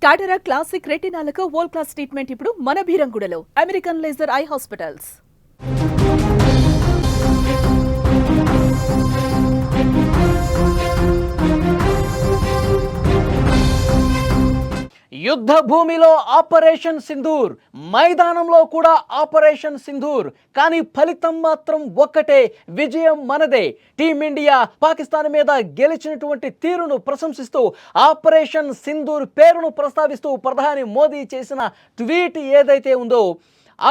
టాటరా classic రెటినాలకు world class treatment ఇప్పుడు మన భీరంగూడలో American laser eye hospitals. యుద్ధ భూమిలో ఆపరేషన్ సింధూర్, మైదానంలో కూడా ఆపరేషన్ సింధూర్. కానీ ఫలితం మాత్రం ఒక్కటే, విజయం మనదే. టీమిండియా పాకిస్తాన్ మీద గెలిచినటువంటి తీరును ప్రశంసిస్తూ ఆపరేషన్ సింధూర్ పేరును ప్రస్తావిస్తూ ప్రధాని మోదీ చేసిన ట్వీట్ ఏదైతే ఉందో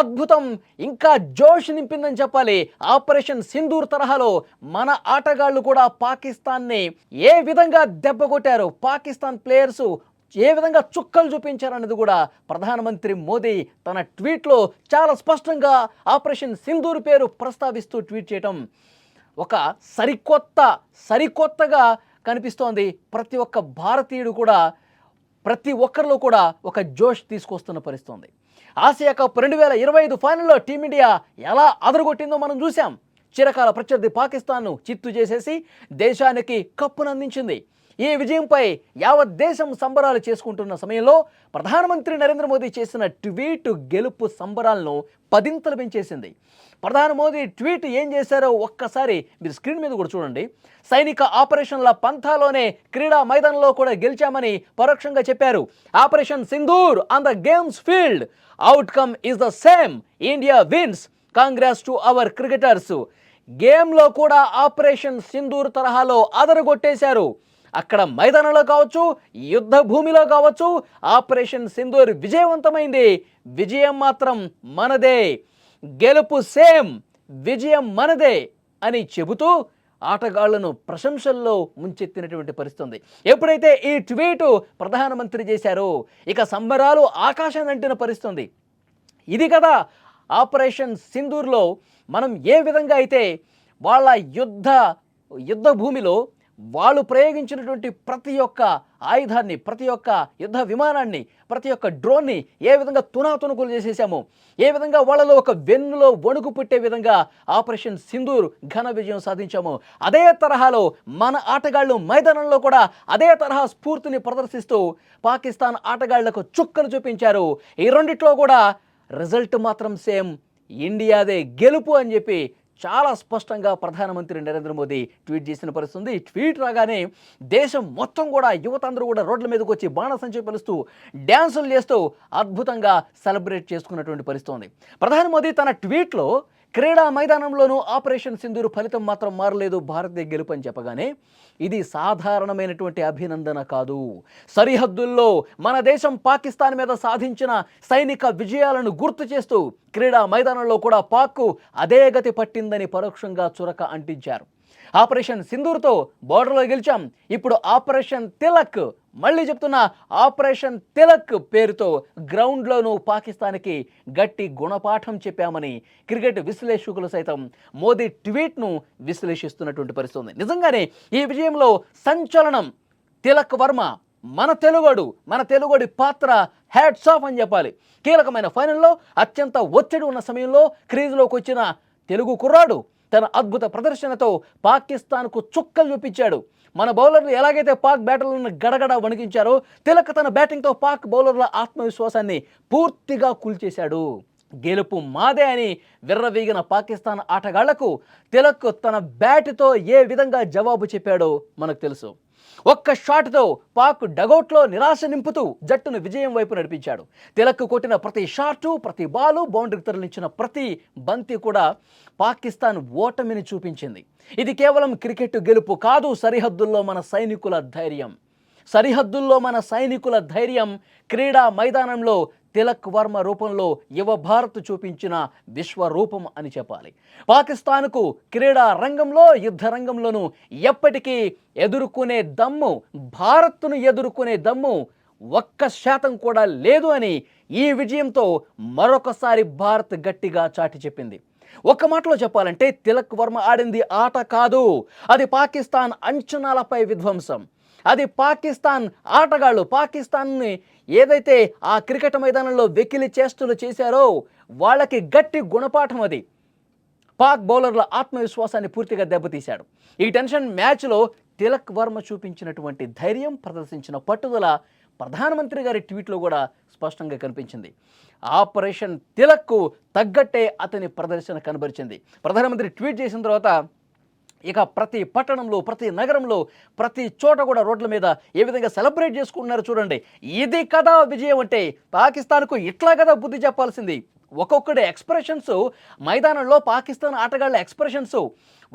అద్భుతం, ఇంకా జోష్ నింపిందని చెప్పాలి. ఆపరేషన్ సింధూర్ తరహాలో మన ఆటగాళ్లు కూడా పాకిస్తాన్ని ఏ విధంగా దెబ్బకొట్టారు, పాకిస్తాన్ ప్లేయర్స్ ఏ విధంగా చుక్కలు చూపించారనేది కూడా ప్రధానమంత్రి మోదీ తన ట్వీట్లో చాలా స్పష్టంగా ఆపరేషన్ సింధూర్ పేరు ప్రస్తావిస్తూ ట్వీట్ చేయటం ఒక సరికొత్తగా కనిపిస్తోంది. ప్రతి ఒక్క భారతీయుడు కూడా, ప్రతి ఒక్కరిలో కూడా ఒక జోష్ తీసుకొస్తున్న పరిస్థితుంది. ఆసియా కప్ 2025 ఫైనల్లో టీమిండియా ఎలా అదరగొట్టిందో మనం చూసాం. చిరకాల ప్రత్యర్థి పాకిస్తాన్ను చిత్తు చేసేసి దేశానికి కప్పును అందించింది. ఈ విజయంపై యావత్ దేశం సంబరాలు చేసుకుంటున్న సమయంలో ప్రధానమంత్రి నరేంద్ర మోదీ చేసిన ట్వీట్ గెలుపు సంబరాలను పదింతలు పెంచేసింది. ప్రధాని మోదీ ట్వీట్ ఏం చేశారో ఒక్కసారి మీరు స్క్రీన్ మీద కూడా చూడండి. సైనిక ఆపరేషన్ల పంథాలోనే క్రీడా మైదానంలో కూడా గెలిచామని పరోక్షంగా చెప్పారు. Operation Sindoor on the games field, outcome is the same, India wins, congrats to our cricketers. గేమ్లో కూడా ఆపరేషన్ సింధూర్ తరహాలో అదరగొట్టేశారు. అక్కడ మైదానంలో కావచ్చు, యుద్ధ భూమిలో కావచ్చు, ఆపరేషన్ సింధూర్ విజయవంతమైంది. విజయం మాత్రం మనదే, గెలుపు సేమ్, విజయం మనదే అని చెబుతూ ఆటగాళ్లను ప్రశంసల్లో ముంచెత్తినటువంటి పరిస్థితి. ఎప్పుడైతే ఈ ట్వీటు ప్రధానమంత్రి చేశారో ఇక సంబరాలు ఆకాశాన్ని అంటిన పరిస్థితి. ఇది కదా ఆపరేషన్ సింధూర్లో మనం ఏ విధంగా అయితే వాళ్ళ యుద్ధ భూమిలో వాళ్ళు ప్రయోగించినటువంటి ప్రతి ఒక్క ఆయుధాన్ని, ప్రతి ఒక్క యుద్ధ విమానాన్ని, ప్రతి ఒక్క డ్రోన్ని ఏ విధంగా తునాతునుకులు చేసేసామో, ఏ విధంగా వాళ్ళలో ఒక వెన్నులో వణుకు పుట్టే విధంగా ఆపరేషన్ సింధూర్ ఘన విజయం సాధించామో, అదే తరహాలో మన ఆటగాళ్లు మైదానంలో కూడా అదే తరహా స్ఫూర్తిని ప్రదర్శిస్తూ పాకిస్తాన్ ఆటగాళ్లకు చుక్కలు చూపించారు. ఈ రెండిట్లో కూడా రిజల్ట్ మాత్రం సేమ్, ఇండియాదే గెలుపు అని చెప్పి చాలా స్పష్టంగా ప్రధానమంత్రి నరేంద్ర మోదీ ట్వీట్ చేసిన పరిస్థితి. ఈ ట్వీట్ రాగానే దేశం మొత్తం కూడా, యువత అందరూ కూడా రోడ్ల మీదకి వచ్చి బాణసంచా పిలుస్తూ డ్యాన్సులు చేస్తూ అద్భుతంగా సెలబ్రేట్ చేసుకున్నటువంటి పరిస్థితి. ప్రధాని మోదీ తన ట్వీట్లో క్రీడా మైదానంలోనూ ఆపరేషన్ సింధూర్ ఫలితం మాత్రం మారలేదు, భారతీయ గెలుపు అని చెప్పగానే ఇది సాధారణమైనటువంటి అభినందన కాదు. సరిహద్దుల్లో మన దేశం పాకిస్తాన్ మీద సాధించిన సైనిక విజయాలను గుర్తు చేస్తూ క్రీడా మైదానంలో కూడా పాక్కు అదే గతి పట్టిందని పరోక్షంగా చురక అంటించారు. ఆపరేషన్ సింధూర్తో బోర్డర్లో గెలిచాం, ఇప్పుడు ఆపరేషన్ తిలక్, మళ్ళీ చెప్తున్నా ఆపరేషన్ తిలక్ పేరుతో గ్రౌండ్లోనూ పాకిస్తాన్కి గట్టి గుణపాఠం చెప్పామని క్రికెట్ విశ్లేషకులు సైతం మోదీ ట్వీట్ను విశ్లేషిస్తున్నటువంటి పరిస్థితి. నిజంగానే ఈ విజయంలో సంచలనం తిలక్ వర్మ, మన తెలుగుడి పాత్ర హ్యాట్స్ ఆఫ్ అని చెప్పాలి. కీలకమైన ఫైనల్లో అత్యంత ఒత్తిడి ఉన్న సమయంలో క్రీజులోకి వచ్చిన తెలుగు కుర్రాడు తన అద్భుత ప్రదర్శనతో పాకిస్తాన్కు చుక్కలు చూపించాడు. మన బౌలర్లు ఎలాగైతే పాక్ బ్యాటర్లను గడగడ వణికించారో, తిలక్ తన బ్యాటింగ్తో పాక్ బౌలర్ల ఆత్మవిశ్వాసాన్ని పూర్తిగా కూల్చేశాడు. గెలుపు మాదే అని విర్రవీగిన పాకిస్తాన్ ఆటగాళ్లకు తిలక్ తన బ్యాట్తో ఏ విధంగా జవాబు చెప్పాడో మనకు తెలుసు. ఒక్క షాట్తో పాక్ డగౌట్లో నిరాశ నింపుతూ జట్టును విజయం వైపు నడిపించాడు. తిలక్ కొట్టిన ప్రతి షాటు, ప్రతి బాలు, బౌండరీకి తరలించిన ప్రతి బంతి కూడా పాకిస్తాన్ ఓటమిని చూపించింది. ఇది కేవలం క్రికెట్ గెలుపు కాదు, సరిహద్దుల్లో మన సైనికుల ధైర్యం క్రీడా మైదానంలో తిలక్ వర్మ రూపంలో యువ భారత్ చూపించిన విశ్వరూపం అని చెప్పాలి. పాకిస్తాన్కు క్రీడా రంగంలో, యుద్ధ రంగంలోనూ ఎప్పటికీ ఎదుర్కొనే దమ్ము, భారత్ను ఎదుర్కొనే దమ్ము 1% కూడా లేదు అని ఈ విజయంతో మరొకసారి భారత్ గట్టిగా చాటి చెప్పింది. ఒక్క మాటలో చెప్పాలంటే తిలక్ వర్మ ఆడింది ఆట కాదు, అది పాకిస్తాన్ అంచనాలపై విధ్వంసం. అది పాకిస్తాన్ ఆటగాళ్ళు పాకిస్తాన్ని ఏదైతే ఆ క్రికెట్ మైదానంలో వెకిలి చేష్టలు చేశారో వాళ్ళకి గట్టి గుణపాఠం. అది పాక్ బౌలర్ల ఆత్మవిశ్వాసాన్ని పూర్తిగా దెబ్బతీశాడు. ఈ టెన్షన్ మ్యాచ్లో తిలక్ వర్మ చూపించినటువంటి ధైర్యం, ప్రదర్శించిన పట్టుదల ప్రధానమంత్రి గారి ట్వీట్లో కూడా స్పష్టంగా కనిపించింది. ఆపరేషన్ తిలక్కు తగ్గట్టే అతని ప్రదర్శన కనబరిచింది. ప్రధానమంత్రి ట్వీట్ చేసిన తర్వాత ఇక ప్రతి పట్టణంలో, ప్రతి నగరంలో, ప్రతి చోట కూడా రోడ్ల మీద ఏ విధంగా సెలబ్రేట్ చేసుకుంటున్నారు చూడండి. ఇది కదా విజయం అంటే. పాకిస్తాన్కు ఇట్లా కదా బుద్ధి చెప్పాల్సింది. ఒక్కొక్కటి ఎక్స్ప్రెషన్స్ మైదానంలో పాకిస్తాన్ ఆటగాళ్ళ ఎక్స్ప్రెషన్స్,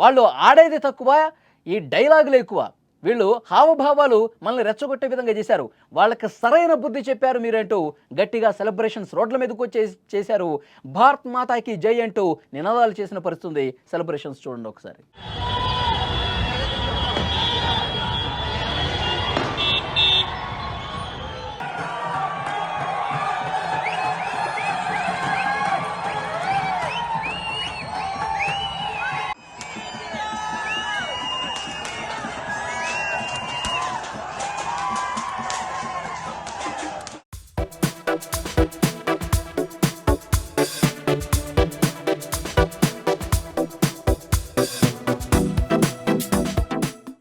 వాళ్ళు ఆడేది తక్కువ, ఈ డైలాగులు ఎక్కువ. వీళ్ళు హావభావాలు మనల్ని రెచ్చగొట్టే విధంగా చేశారు. వాళ్ళకి సరైన బుద్ధి చెప్పారు మీరంటూ గట్టిగా సెలబ్రేషన్స్ రోడ్ల మీదకు వచ్చి చేశారు. భారత్ మాతాకి జై అంటూ నినాదాలు చేసిన పరిస్థితుంది. సెలబ్రేషన్స్ చూడండి ఒకసారి.